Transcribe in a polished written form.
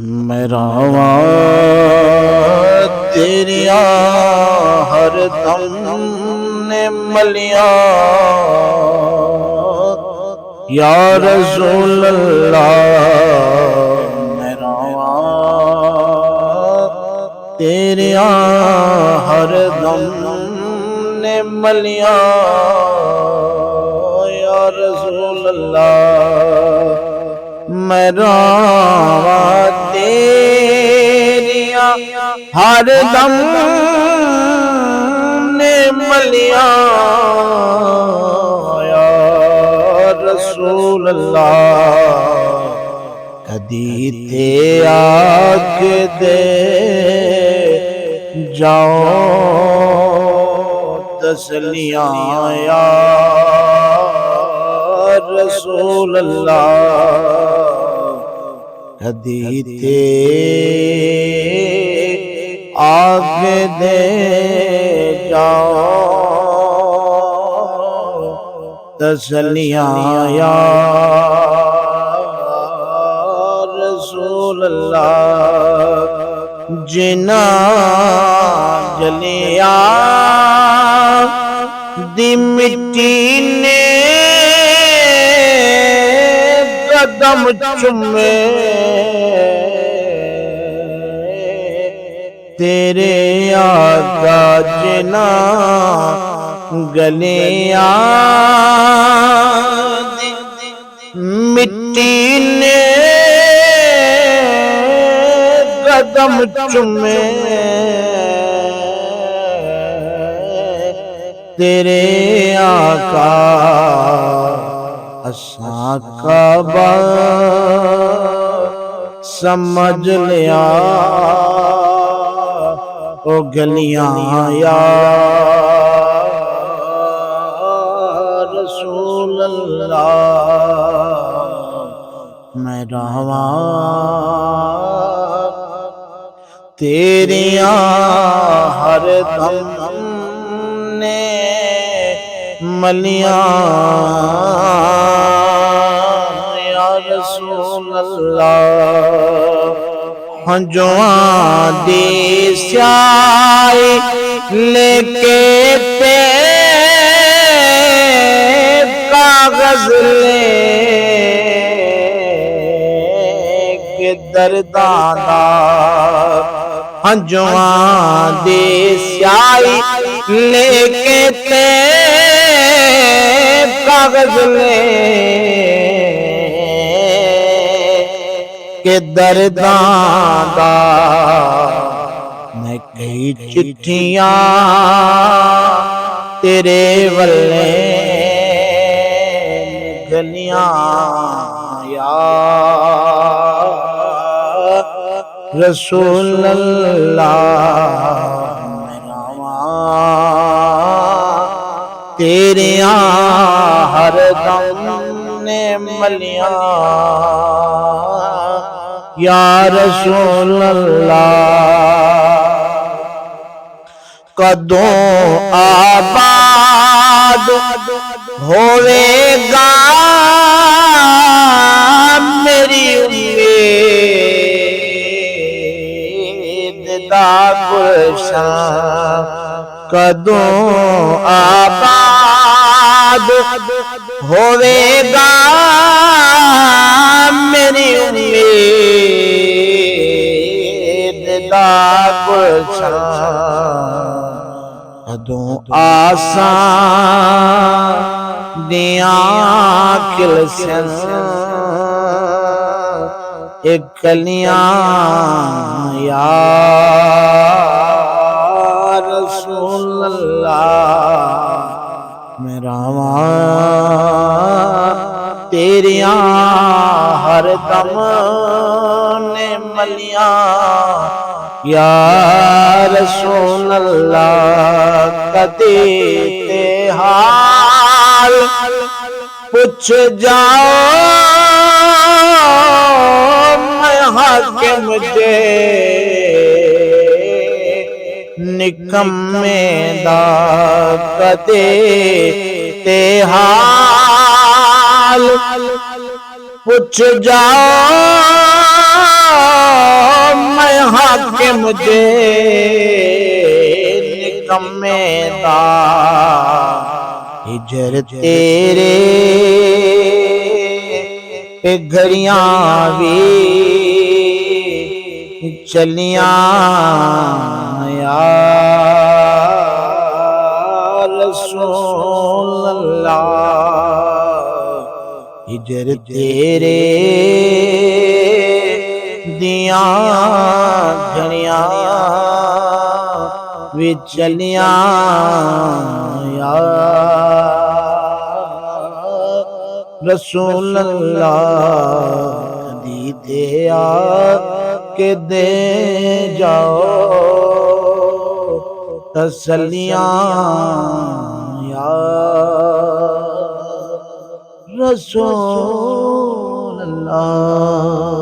میرا تیری ہر دم نے ملیاں یا رسول اللہ، میرا تیری ہر دم نے ملیاں یا رسول اللہ، میرا تیری ہر دم نے ملیاں یا رسول اللہ، کدی تے آکے دے جاؤ تسلیاں یا رسول اللہ، کدی تے آگے دے جاؤ تسلیاں یا رسول اللہ، جنا جلیا دی مٹی نے قدم چومے تیرے آقا جنا گلیاں مٹی نے قدم چومے تیرے آقا اساں کعبہ سمجھ لیا او گلیاں یا رسول اللہ، میں رہواں تیریاں ہر دم نے ملیاں یا رسول اللہ، ہنجواں دی سیائی لے کے تے کاغذ لے کے درداں دا، ہنجواں دی سیائی لے کے تے کاغذ لے کہ درداں دا، میں کئی چٹھیاں تیرے ولے گلیاں یا رسول اللہ، تیریاں ہر دم نے ملیاں یا رسول اللہ، کدوں آباد ہوئے گا میری امید دا گلشن، کدوں آباد ہوئے گا میری امید دا گلشن، کدوں آسان دیاں کلسن ایک کلیاں یا رسول اللہ، میرا تیریاں ہر دم نے ملیاں یا رسول اللہ، کدی تے حال پوچھ جاؤ میں حاکم جے نکمے دا، کدی تے حال پوچھ جاؤ مجھے نکمے دا ہجر تیرے پہ گھڑیاں بھی چلیاں یا رسول اللہ ہجر تیرے دیاں گھڑیاں بھی چلیاں یا رسول اللہ کدی دے آ کے دے جاؤ تسلیاں یا رسول اللہ